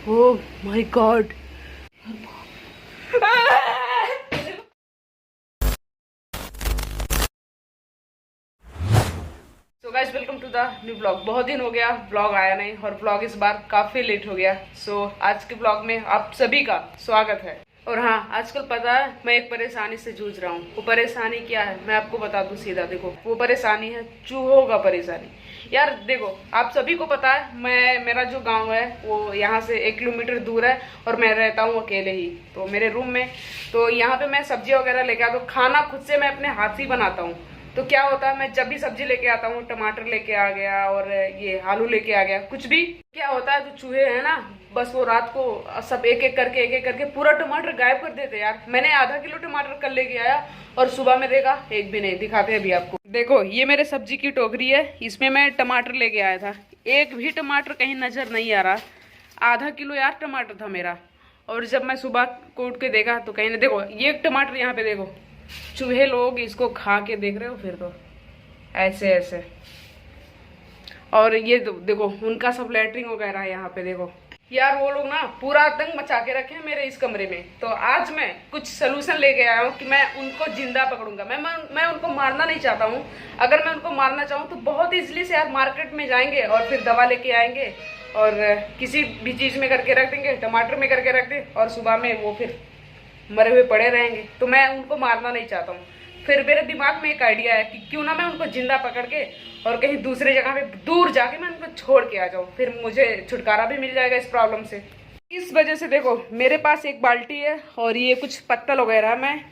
Oh my God. So guys, welcome to the new blog. बहुत दिन हो गया ब्लॉग आया नहीं और ब्लॉग इस बार काफी लेट हो गया। सो आज के ब्लॉग में आप सभी का स्वागत है। और हाँ, आजकल पता है मैं एक परेशानी से जूझ रहा हूँ। वो परेशानी क्या है मैं आपको बता दूं सीधा। देखो, वो परेशानी है चूहों का परेशानी। यार देखो, आप सभी को पता है मेरा जो गांव है वो यहाँ से 1 किलोमीटर दूर है और मैं रहता हूँ अकेले ही, तो मेरे रूम में। तो यहाँ पे मैं सब्जी वगैरह लेके आता हूँ, खाना खुद से मैं अपने हाथ से बनाता हूँ। तो क्या होता है, मैं जब भी सब्जी लेके आता हूँ, टमाटर लेके आ गया और ये आलू लेके आ गया, कुछ भी, क्या होता है जो चूहे हैं ना, बस वो रात को सब एक एक करके पूरा टमाटर गायब कर देते। यार मैंने आधा किलो टमाटर कल लेके आया और सुबह में देखा एक भी नहीं। दिखाते अभी आपको। देखो, ये मेरे सब्जी की टोकरी है, इसमें मैं टमाटर लेके आया था। एक भी टमाटर कहीं नजर नहीं आ रहा। आधा किलो यार टमाटर था मेरा। और जब मैं सुबह को उठ के देखा तो कहीं नहीं। देखो ये टमाटर यहाँ पे देखो, चूहे लोग इसको खा के देख रहे हो फिर तो ऐसे ऐसे। और ये देखो उनका सब लैटरिन वगैरह है यहाँ पे। देखो यार, वो लोग ना पूरा आतंक मचा के रखे हैं मेरे इस कमरे में। तो आज मैं कुछ सोल्यूशन लेके आया हूँ कि मैं उनको जिंदा पकड़ूंगा। मैं उनको मारना नहीं चाहता हूँ। अगर मैं उनको मारना चाहूँ तो बहुत इजीली से यार मार्केट में जाएंगे और फिर दवा लेके आएंगे और किसी भी चीज में करके रख देंगे, टमाटर में करके रख दें, और सुबह में वो फिर मरे हुए पड़े रहेंगे। तो मैं उनको मारना नहीं चाहता हूँ। फिर मेरे दिमाग में एक आइडिया है कि क्यों ना मैं उनको जिंदा पकड़ के और कहीं दूसरे जगह पे दूर जाके मैं उनको छोड़ के आ जाऊँ, फिर मुझे छुटकारा भी मिल जाएगा इस प्रॉब्लम से। इस वजह से देखो, मेरे पास एक बाल्टी है और ये कुछ पत्तल वगैरह।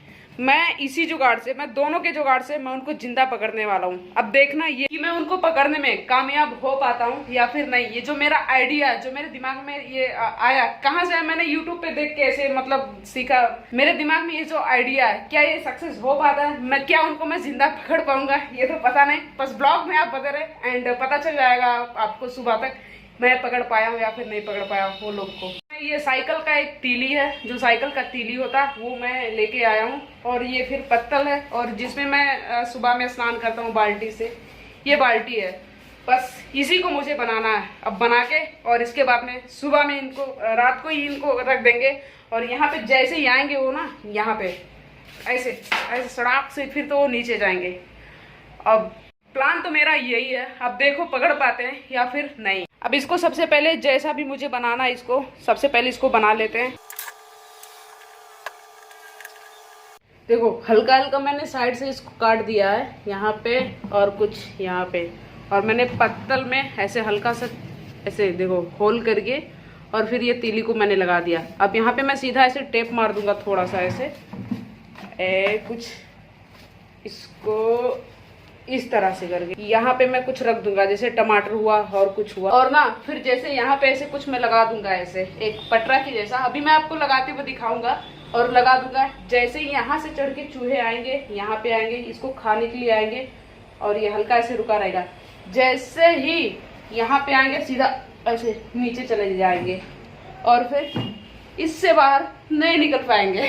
मैं इसी जुगाड़ से, मैं दोनों के जुगाड़ से मैं उनको जिंदा पकड़ने वाला हूँ। अब देखना ये कि मैं उनको पकड़ने में कामयाब हो पाता हूँ या फिर नहीं। ये जो मेरा आइडिया है, जो मेरे दिमाग में ये आया, कहाँ से मैंने यूट्यूब पे देख के ऐसे मतलब सीखा। मेरे दिमाग में ये जो आइडिया है, क्या ये सक्सेस हो पाता है? क्या उनको मैं जिंदा पकड़ पाऊंगा ये तो पता नहीं। बस ब्लॉग में आप बने रहे एंड पता चल जाएगा आपको सुबह तक मैं पकड़ पाया हूँ या फिर नहीं पकड़ पाया वो लोग को। ये साइकिल का एक तीली है, जो साइकिल का तीली होता है वो मैं लेके आया हूँ। और ये फिर पत्तल है और जिसमें मैं सुबह में स्नान करता हूँ बाल्टी से। ये बाल्टी है, बस इसी को मुझे बनाना है अब बना के। और इसके बाद में सुबह में इनको, रात को ही इनको रख देंगे। और यहाँ पे जैसे ही आएंगे वो ना, यहाँ पे ऐसे ऐसे सड़क से फिर तो वो नीचे जाएंगे। अब प्लान तो मेरा यही है, अब देखो पकड़ पाते हैं या फिर नहीं। अब इसको सबसे पहले जैसा भी मुझे बनाना है, इसको सबसे पहले इसको बना लेते हैं। देखो हल्का हल्का मैंने साइड से इसको काट दिया है, यहाँ पे और कुछ यहाँ पे। और मैंने पत्तल में ऐसे हल्का सा ऐसे देखो होल करके और फिर ये तीली को मैंने लगा दिया। अब यहाँ पे मैं सीधा ऐसे टेप मार दूंगा थोड़ा सा ऐसे कुछ इसको इस तरह से करके। यहाँ पे मैं कुछ रख दूंगा, जैसे टमाटर हुआ और कुछ हुआ। और ना फिर जैसे यहाँ पे ऐसे कुछ मैं लगा दूंगा ऐसे एक पटरा की जैसा। अभी मैं आपको लगाते हुए दिखाऊंगा और लगा दूंगा। जैसे ही यहाँ से चढ़ के चूहे आएंगे, यहाँ पे आएंगे, इसको खाने के लिए आएंगे और ये हल्का ऐसे रुका रहेगा। जैसे ही यहाँ पे आएंगे सीधा ऐसे नीचे चले जाएंगे और फिर इससे बाहर नहीं निकल पाएंगे।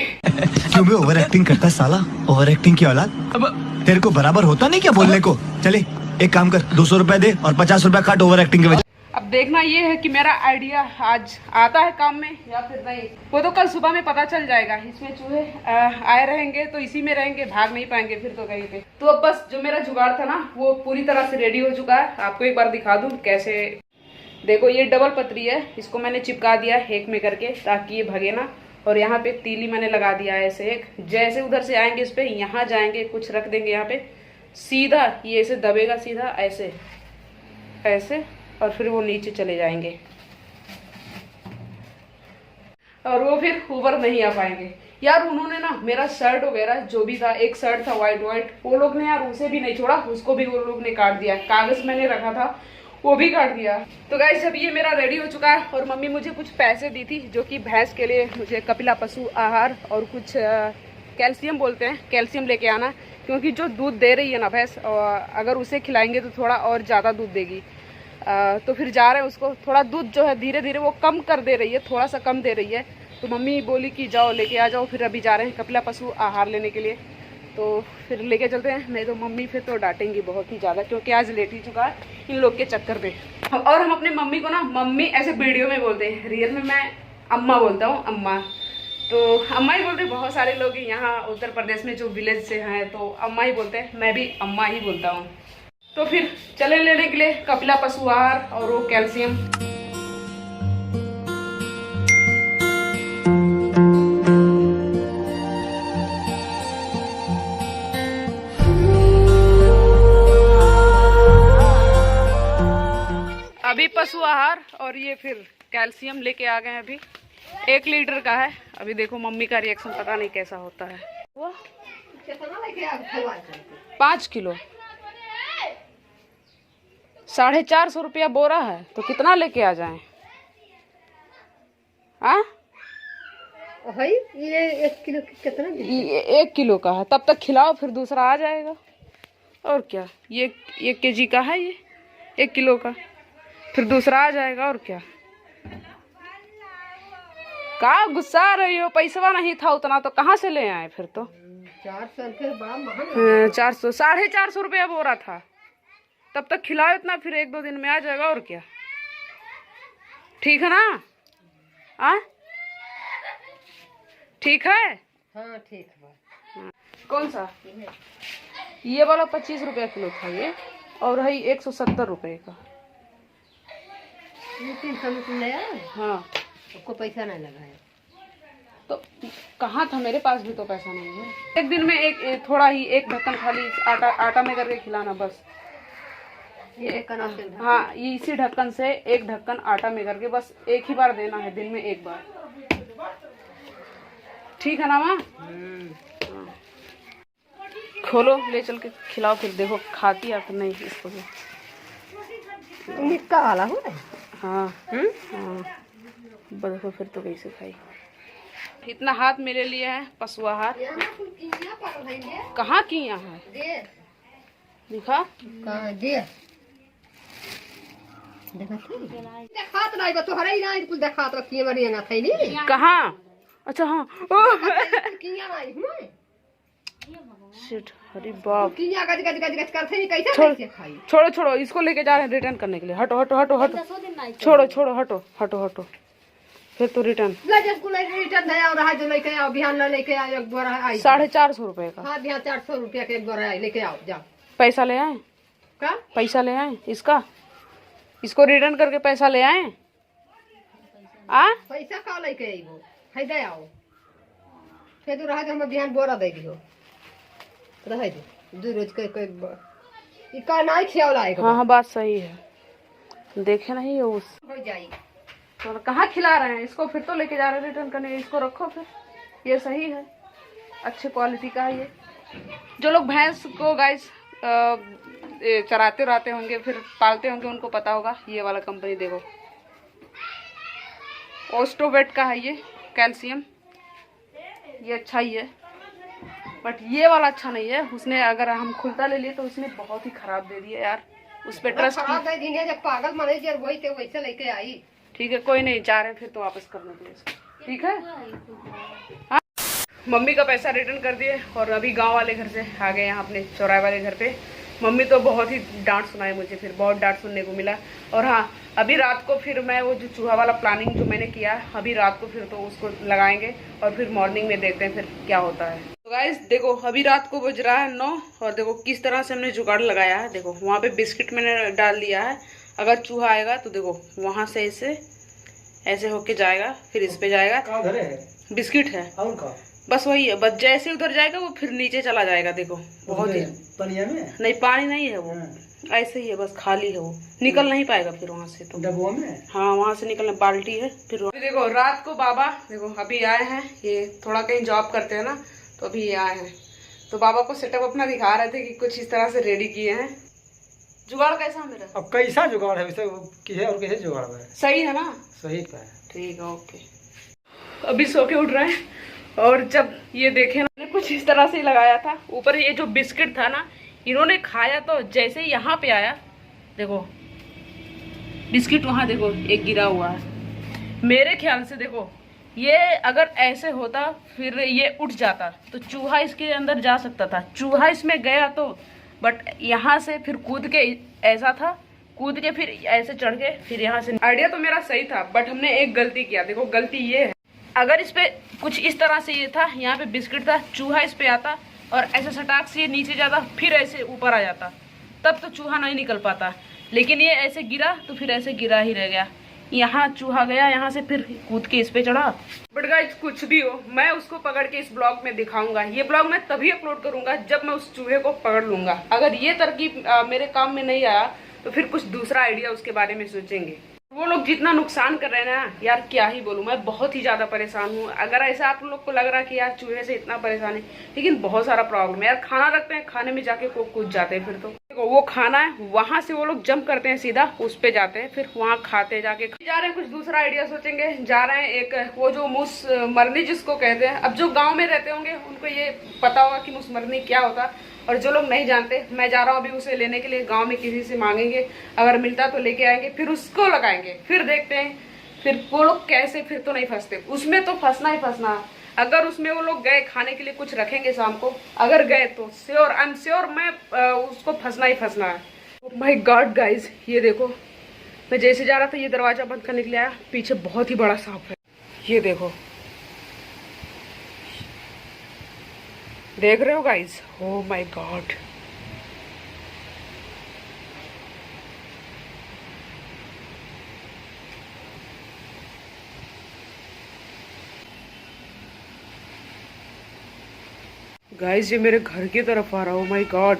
क्यों भी ओवर एक्टिंग करता है साला, ओवर एक्टिंग की औलाद। अब तेरे को बराबर होता नहीं क्या बोलने को। चले एक काम कर, 200 रुपए दे और 50 रुपए काट ओवर एक्टिंग के वजह। अब देखना ये है कि मेरा आइडिया आज आता है काम में या फिर नहीं। वो तो कल सुबह में पता चल जाएगा। इसमें चूहे आए रहेंगे तो इसी में रहेंगे, भाग नहीं पाएंगे फिर तो कहीं पे। तो अब बस जो मेरा जुगाड़ था ना वो पूरी तरह से रेडी हो चुका है। आपको एक बार दिखा दूं कैसे। देखो ये डबल पतरी है, इसको मैंने चिपका दिया एक में करके ताकि ये भगे ना। और यहाँ पे तीली मैंने लगा दिया है ऐसे एक। जैसे उधर से आएंगे इस पे यहाँ जाएंगे, कुछ रख देंगे यहाँ पे, सीधा ये ऐसे दबेगा सीधा ऐसे ऐसे और फिर वो नीचे चले जाएंगे और वो फिर ऊपर नहीं आ पाएंगे। यार उन्होंने ना मेरा शर्ट वगैरह जो भी था, एक शर्ट था व्हाइट, वो लोग ने यार उसे भी नहीं छोड़ा, उसको भी वो लोग ने काट दिया। कागज मैंने रखा था वो भी काट दिया। तो गाइस जब ये मेरा रेडी हो चुका है और मम्मी मुझे कुछ पैसे दी थी, जो कि भैंस के लिए मुझे कपिला पशु आहार और कुछ कैल्शियम बोलते हैं, कैल्शियम लेके आना। क्योंकि जो दूध दे रही है ना भैंस, अगर उसे खिलाएंगे तो थोड़ा और ज़्यादा दूध देगी। तो फिर जा रहे हैं उसको, थोड़ा दूध जो है धीरे धीरे वो कम कर दे रही है, थोड़ा सा कम दे रही है। तो मम्मी बोली कि जाओ लेके आ जाओ। फिर अभी जा रहे हैं कपिला पशु आहार लेने के लिए। तो फिर लेके चलते हैं, नहीं तो मम्मी फिर तो डांटेंगी बहुत ही ज़्यादा, क्योंकि आज लेट ही चुका है इन लोग के चक्कर में। और हम अपने मम्मी को ना मम्मी ऐसे वीडियो में बोलते हैं, रियल में मैं अम्मा बोलता हूँ, अम्मा। तो अम्मा ही बोलते हैं, बहुत सारे लोग यहाँ उत्तर प्रदेश में जो विलेज से हैं तो अम्मा ही बोलते हैं, मैं भी अम्मा ही बोलता हूँ। तो फिर चले लेने के लिए कपिला पशु आहार और वो कैल्शियम। अभी पशु आहार और ये फिर कैल्शियम लेके आ गए हैं। अभी 1 लीटर का है। अभी देखो मम्मी का रिएक्शन पता नहीं कैसा होता है। वो 5 किलो 450 रुपया बोरा है, तो कितना लेके आ जाएं? ये 1 किलो कितना? ये 1 किलो का है, तब तक खिलाओ फिर दूसरा आ जाएगा। और क्या, ये 1 केजी का है, ये 1 किलो का, फिर दूसरा आ जाएगा। और क्या, कहाँ गुस्सा आ रही हो? पैसा नहीं था उतना तो कहाँ से ले आए फिर? तो 400 रुपये बड़ा महंगा। 400 450 रुपया बोरा था, तब तक खिलाओ इतना, फिर 1-2 दिन में आ जाएगा। और क्या, ठीक है ना? ठीक है। हाँ ठीक है। कौन सा? ये वाला 25 रुपया किलो था ये, और है 170 रुपये का। 300 में नया। हाँ, उसको पैसा नहीं लगा है तो कहाँ था? मेरे पास भी तो पैसा नहीं है। एक दिन में थोड़ा ही 1 ढक्कन खाली आटा में करके खिलाना बस। ये ढक्कन। हाँ, ये इसी ढक्कन से 1 ढक्कन आटा में करके बस 1 ही बार देना है, दिन में 1 बार। ठीक है ना माँ? खोलो, ले चल के खिलाओ, फिर देखो खाती है तो नहीं इसको भी। निक्का वाला हो। हाँ हाँ, देखो फिर तो कैसे खाई। इतना हाथ मेरे लिए है पशु आहार। कहाँ की यहाँ है? दिखा देखात नहीं तो हरे नहीं कुछ देखात रखी है मरिया ना थई नहीं। कहाँ? अच्छा हाँ, किया नहीं हुए शिट, अरे बाप। किया गज गज गज गज करते नहीं, कैसे खाई? छोड़ो छोड़ो, इसको लेके जा रहे हैं रिटर्न करने के लिए। हटो हटो हटो हटो, छोड़ो छोड़ो, हटो हटो हटो, फिर तो रिटर्न। रिटर्न दया और रहा जो लेके आओ, बिहान लेके आओ एक बोरा आई 450 रुपए का। हाँ बिहान 400 रुपया के एक बोरा आई, लेके आओ जाओ। पैसा ले आए? का पैसा ले आए इसका? इसको रिटर्न करके पैसा ले आए? पैसा का लेके आइबो? है दे आओ, फिर तो रहा जो हम बिहान बोरा दे दियो, रह दो 2 रोज के कोई का नहीं खियावला आएगा। हाँ हाँ, बात सही है। देखे नहीं उस हो जाई तो कहाँ खिला रहे हैं इसको, फिर तो लेके जा रहे हैं रिटर्न करने। इसको रखो फिर, ये सही है, अच्छे क्वालिटी का है ये। जो लोग भैंस को गाइस चराते रहते होंगे, फिर पालते होंगे, उनको पता होगा। ये वाला कंपनी देखो, ओस्टोवेट का है ये कैल्शियम, ये अच्छा ही है, बट ये वाला अच्छा नहीं है। उसने अगर हम खुलता ले लिए तो उसने बहुत ही खराब दे दिया यार। उस पर ट्रस्ट खराब दे दिए, जब पागल मैनेजर वही थे वैसे लेके आई। ठीक है, कोई नहीं, जा रहे हैं फिर तो वापस करने के लिए, ठीक है। हाँ, मम्मी का पैसा रिटर्न कर दिए और अभी गांव वाले घर से आ गए यहाँ अपने चौराहे वाले घर पे। मम्मी तो बहुत ही डांट सुनाई मुझे, फिर बहुत डांट सुनने को मिला। और हाँ, अभी रात को फिर मैं वो जो चूहा वाला प्लानिंग जो मैंने किया, अभी रात को फिर तो उसको लगाएंगे और फिर मॉर्निंग में देखते हैं फिर क्या होता है। तो गाइस देखो, अभी रात को बज रहा है 9 और देखो किस तरह से हमने जुगाड़ लगाया है। देखो वहाँ पे बिस्किट मैंने डाल दिया है, अगर चूहा आएगा तो देखो वहाँ से ऐसे होके जाएगा, फिर इस पे जाएगा। बिस्किट है बस, वही है, बस जैसे उधर जाएगा वो फिर नीचे चला जाएगा। देखो बहुत ही पनिया में नहीं, पानी नहीं है वो, ऐसे ही है, बस खाली है वो, निकल नहीं पाएगा फिर वहाँ से। तो डब्बों में, हाँ वहाँ से निकलना, बाल्टी है फिर। देखो रात को बाबा देखो अभी आए हैं, ये थोड़ा कहीं जॉब करते हैं ना, तो अभी ये आए हैं। तो बाबा को सेटअप अपना दिखा रहे थे कि कुछ इस तरह से रेडी किए हैं। जुगाड़ कैसा मेरा? अब कैसा जुगाड़ है वैसे किसे और कैसे जुगाड़ है? सही है ना? सही है, ठीक है, ओके। अभी सो के उठ रहे हैं और जब ये देखे ना, कुछ इस तरह से ही लगाया था ऊपर। ये जो बिस्किट था ना, इन्होंने खाया तो जैसे ही यहाँ पे आया, देखो बिस्किट वहाँ देखो एक गिरा हुआ है। मेरे ख्याल से देखो ये अगर ऐसे होता फिर ये उठ जाता तो चूहा इसके अंदर जा सकता था, चूहा इसमें गया तो, बट यहाँ से फिर कूद के ऐसा था, कूद के फिर ऐसे चढ़ के फिर यहाँ से। आइडिया तो मेरा सही था बट हमने एक गलती किया। देखो गलती ये है, अगर इस पे कुछ इस तरह से ये था, यहाँ पे बिस्किट था, चूहा इस पे आता और ऐसे सटाक से ये नीचे जाता फिर ऐसे ऊपर आ जाता, तब तो चूहा नहीं निकल पाता। लेकिन ये ऐसे गिरा तो फिर ऐसे गिरा ही रह गया, यहाँ चूहा गया, यहाँ से फिर कूद के इस पे चढ़ा। बट गाइस कुछ भी हो, मैं उसको पकड़ के इस ब्लॉग में दिखाऊंगा। ये ब्लॉग मैं तभी अपलोड करूंगा जब मैं उस चूहे को पकड़ लूंगा। अगर ये तरकीब मेरे काम में नहीं आया तो फिर कुछ दूसरा आइडिया उसके बारे में सोचेंगे। वो लोग जितना नुकसान कर रहे हैं ना यार, क्या ही बोलूं, मैं बहुत ही ज्यादा परेशान हूँ। अगर ऐसा आप लोग को लग रहा है कि यार चूहे से इतना परेशान है, लेकिन बहुत सारा प्रॉब्लम है यार। खाना रखते हैं, खाने में जाके कूद जाते हैं, फिर तो वो खाना है वहां से वो लोग जंप करते हैं, सीधा उस पे जाते हैं, फिर वहां खाते जाके जा रहे हैं। कुछ दूसरा आइडिया सोचेंगे, जा रहे हैं एक वो जो मुसमरनी जिसको कहते हैं। अब जो गाँव में रहते होंगे उनको ये पता होगा कि मुसमरनी क्या होता है, और जो लोग नहीं जानते, मैं जा रहा हूँ अभी उसे लेने के लिए। गांव में किसी से मांगेंगे, अगर मिलता तो लेके आएंगे, फिर उसको लगाएंगे, फिर देखते हैं फिर वो लोग कैसे, फिर तो नहीं फंसते उसमें, तो फंसना ही फंसना। अगर उसमें वो लोग गए, खाने के लिए कुछ रखेंगे शाम को, अगर गए तो श्योर, आई एम श्योर मैं उसको फंसना ही फंसना है। माय गॉड गाइज, ये देखो, मैं जैसे जा रहा था ये दरवाजा बंद करने के लिए आया, पीछे बहुत ही बड़ा सांप है। ये देखो, देख रहे हो guys? Oh my God, guys ये मेरे घर की तरफ आ रहा है। ओह माय गॉड,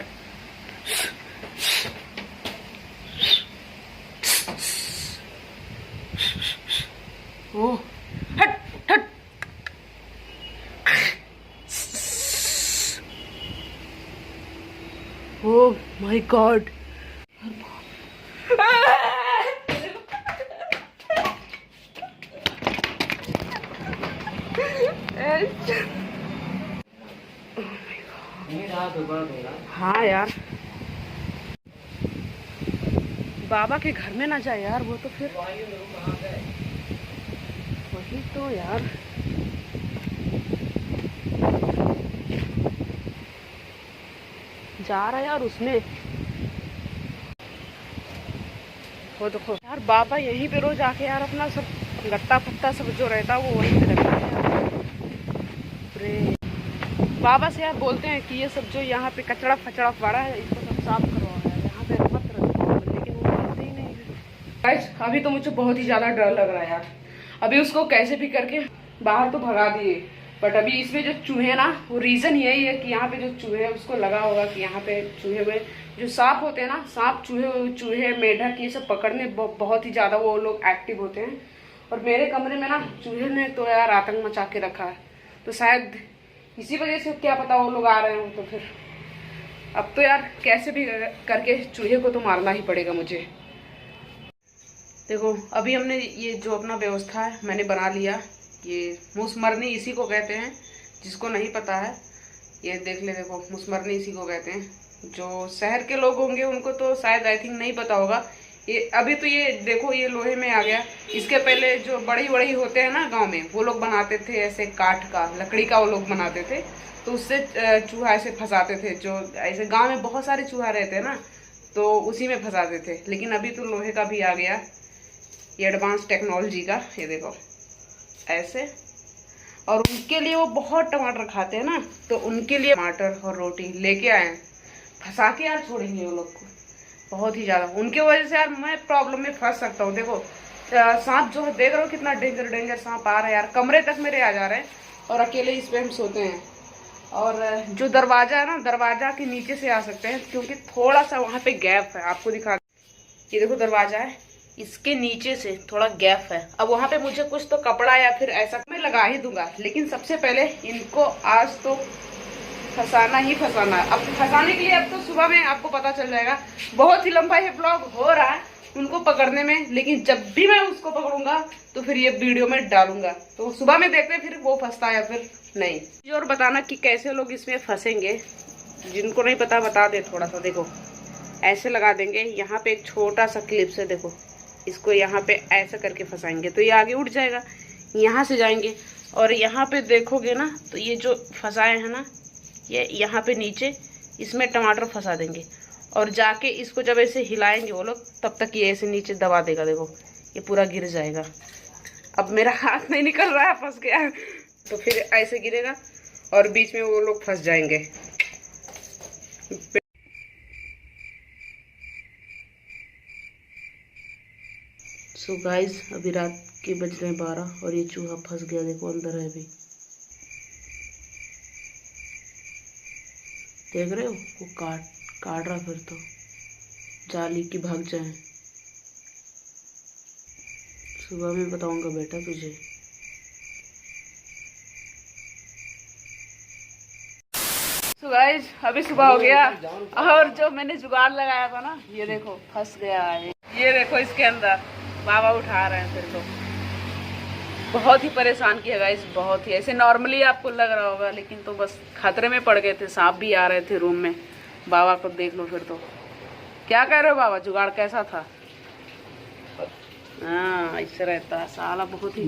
ओह हट हट, ओह माय गॉड, हाँ यार, बाबा के घर में ना जाए यार, वो तो फिर वही तो यार। जा रहा है यार उसमें, वो देखो यार, बाबा यहीं पे रोज आके यार अपना सब गत्ता फत्ता सब जो रहता है वो वहीं पे रखता है यार। बाबा से यार बोलते हैं कि ये सब जो यहाँ पे कचड़ा फचड़ा पड़ा है इसको सब साफ करवाओ यार, यहाँ पे मत रखो, लेकिन वो करते ही नहीं है। गाइस अभी तो मुझे बहुत ही ज्यादा डर लग रहा है यार। अभी उसको कैसे भी करके बाहर तो भगा दिए, बट अभी इसमें जो चूहे ना, वो रीजन यही है कि यहाँ पे जो चूहे है उसको लगा होगा कि यहाँ पे चूहे में जो सांप होते हैं ना, सांप चूहे मेढक ये सब पकड़ने बहुत ही ज्यादा वो लोग एक्टिव होते हैं। और मेरे कमरे में ना चूहे ने तो यार आतंक मचा के रखा है, तो शायद इसी वजह से क्या पता वो लोग आ रहे हो। तो फिर अब तो यार कैसे भी करके चूहे को तो मारना ही पड़ेगा मुझे। देखो अभी हमने ये जो अपना व्यवस्था है मैंने बना लिया। ये मुसमरनी इसी को कहते हैं, जिसको नहीं पता है ये देख ले। देखो मुसमरनी इसी को कहते हैं। जो शहर के लोग होंगे उनको तो शायद आई थिंक नहीं पता होगा। ये अभी तो ये देखो ये लोहे में आ गया। इसके पहले जो बड़ी होते हैं ना गांव में, वो लोग बनाते थे ऐसे काठ का, लकड़ी का वो लोग बनाते थे, तो उससे चूहा ऐसे फंसाते थे। जो ऐसे गांव में बहुत सारे चूहा रहते हैं ना, तो उसी में फंसाते थे। लेकिन अभी तो लोहे का भी आ गया, ये एडवांस टेक्नोलॉजी का। ये देखो ऐसे। और उनके लिए वो बहुत टमाटर खाते हैं ना, तो उनके लिए टमाटर और रोटी लेके आए, फंसा के यार छोड़ेंगे वो लोग को बहुत ही ज्यादा। उनके वजह से यार मैं प्रॉब्लम में फंस सकता हूँ। देखो सांप जो है, देख रहे हो कितना डेंजर सांप आ रहा है यार, कमरे तक मेरे आ जा रहे हैं, और अकेले इस पे हम सोते हैं। और जो दरवाजा है ना, दरवाजा के नीचे से आ सकते हैं, क्योंकि थोड़ा सा वहाँ पे गैप है। आपको दिखा, ये देखो दरवाजा है, इसके नीचे से थोड़ा गैप है। अब वहाँ पे मुझे कुछ तो कपड़ा या फिर ऐसा मैं लगा ही दूंगा, लेकिन सबसे पहले इनको आज तो फंसाना ही फंसाना है। अब फंसाने के लिए अब तो सुबह में आपको पता चल जाएगा। बहुत ही लंबा ये ब्लॉग हो रहा है उनको पकड़ने में, लेकिन जब भी मैं उसको पकड़ूंगा तो फिर ये वीडियो में डालूंगा, तो सुबह में देखते हैं फिर वो फंसता है या फिर नहीं। और बताना कि कैसे लोग इसमें फंसेंगे, जिनको नहीं पता बता दे थोड़ा सा। देखो ऐसे लगा देंगे, यहाँ पे एक छोटा सा क्लिप से देखो, इसको यहाँ पे ऐसा करके फंसाएंगे तो ये आगे उठ जाएगा। यहाँ से जाएंगे और यहाँ पे देखोगे ना तो ये जो फंसाए हैं ना, ये यहाँ पे नीचे इसमें टमाटर फंसा देंगे और जाके इसको जब ऐसे हिलाएंगे वो लोग, तब तक ये ऐसे नीचे दबा देगा। देखो ये पूरा गिर जाएगा। अब मेरा हाथ नहीं निकल रहा है, फंस गया। तो फिर ऐसे गिरेगा और बीच में वो लोग फंस जाएंगे। सो गाइस, अभी रात के बज रहे हैं 12 और ये चूहा फंस गया। देखो अंदर है अभी, देख रहे हो? वो काट रहा। फिर तो जाली की भाग जाए। सुबह में बताऊंगा बेटा तुझे। सो गाइस, अभी सुबह हो गया और जो मैंने जुगाड़ लगाया था ना, ये देखो फंस गया है। ये देखो इसके अंदर बाबा उठा रहे हैं। फिर तो बहुत ही परेशान किया गाइस, बहुत ही। ऐसे नॉर्मली आपको लग रहा होगा, लेकिन तो बस खतरे में पड़ गए थे। सांप भी आ रहे थे रूम में। बाबा को देख लो। फिर तो क्या कह रहे हो बाबा, जुगाड़ कैसा था? हाँ, ऐसे रहता है साला। बहुत ही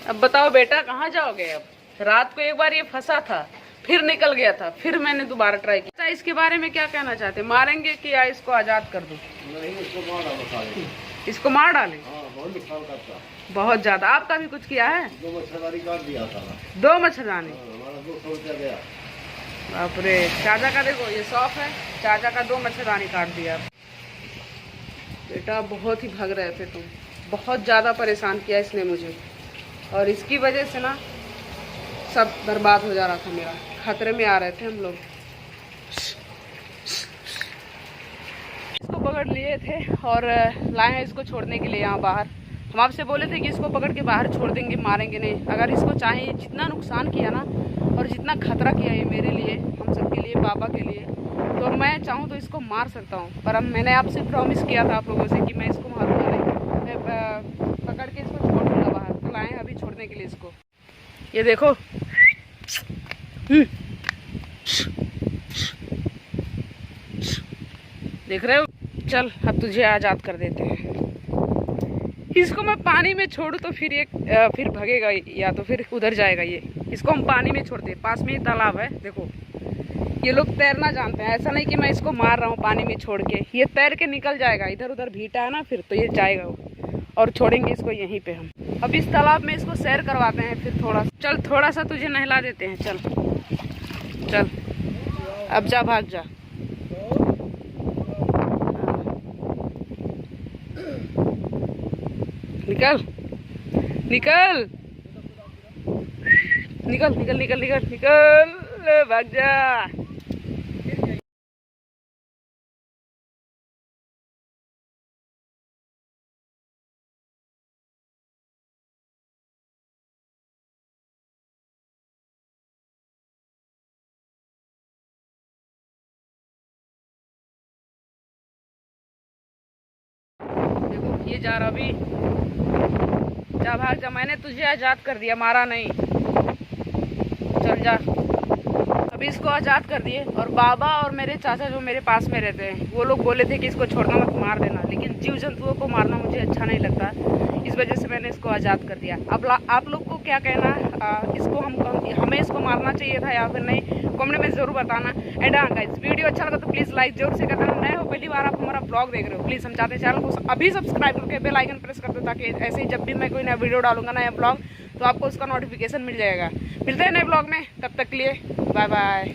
अब बताओ बेटा, कहाँ जाओगे? अब रात को एक बार ये फंसा था, फिर निकल गया था, फिर मैंने दोबारा ट्राई किया। इसके बारे में क्या कहना चाहते? मारेंगे कि या इसको आजाद कर दो? इसको मार डालें? बहुत ज्यादा। आपका भी कुछ किया है? 2 मच्छरदानी काट दिया था। 2 मच्छरदानी? हमारा 200 रुपया गया। बाप रे। चाचा का देखो, ये शॉप है, चाचा का 2 मच्छरदानी काट दिया। बेटा बहुत ही भाग रहे थे तुम, बहुत ज़्यादा परेशान किया इसने मुझे, और इसकी वजह से ना सब बर्बाद हो जा रहा था मेरा। खतरे में आ रहे थे हम लोग। इसको पकड़ लिए थे और लाए हैं इसको छोड़ने के लिए यहाँ बाहर। हम आपसे बोले थे कि इसको पकड़ के बाहर छोड़ देंगे, मारेंगे नहीं। अगर इसको चाहिए, जितना नुकसान किया ना और जितना खतरा किया ये मेरे लिए, हम सबके लिए, बाबा के लिए, तो मैं चाहूँ तो इसको मार सकता हूँ। पर अब मैंने आपसे प्रॉमिस किया था आप लोगों से कि मैं इसको मारूंगा नहीं, मैं पकड़ के इसको छोड़ दूँगा बाहर। तो लाए हैं अभी छोड़ने के लिए इसको। ये देखो, देख रहे हो? चल अब तुझे आज़ाद कर देते हैं। इसको मैं पानी में छोड़ू तो फिर ये फिर भगेगा या तो फिर उधर जाएगा। ये इसको हम पानी में छोड़ते हैं, पास में ही तालाब है। देखो ये लोग तैरना जानते हैं, ऐसा नहीं कि मैं इसको मार रहा हूँ पानी में छोड़ के। ये तैर के निकल जाएगा, इधर उधर भीटा है ना, फिर तो ये जाएगा और छोड़ेंगे इसको यहीं पे हम। अब इस तालाब में इसको सैर करवाते हैं फिर थोड़ा। चल थोड़ा सा तुझे नहला देते हैं। चल चल, अब जा, भाग जा। निकल निकल निकल निकल निकल निकल निकल, भाग जा। देखो ये जा रहा, अभी जा, भाग जा। मैंने तुझे आज़ाद कर दिया, मारा नहीं। चल जा। अभी इसको आज़ाद कर दिए। और बाबा और मेरे चाचा जो मेरे पास में रहते हैं, वो लोग बोले थे कि इसको छोड़ना मत, मार देना। लेकिन जीव जंतुओं को मारना मुझे अच्छा नहीं लगता, इस वजह से मैंने इसको आज़ाद कर दिया। अब आप लोग को क्या कहना, इसको हमें इसको मारना चाहिए था या फिर नहीं, कमेंट में ज़रूर बताना। एंड हाँ गाइस, वीडियो अच्छा लगा तो प्लीज़ लाइक जरूर से कर देना। नए हो, पहली बार आप हमारा ब्लॉग देख रहे हो, प्लीज़ हम चाहते हैं चैनल को अभी सब्सक्राइब करके बेल आइकन प्रेस कर दो, ताकि ऐसे ही जब भी मैं कोई नया वीडियो डालूंगा, नया ब्लॉग, तो आपको उसका नोटिफिकेशन मिल जाएगा। मिलते हैं नए ब्लॉग में, तब तक के लिए बाय बाय।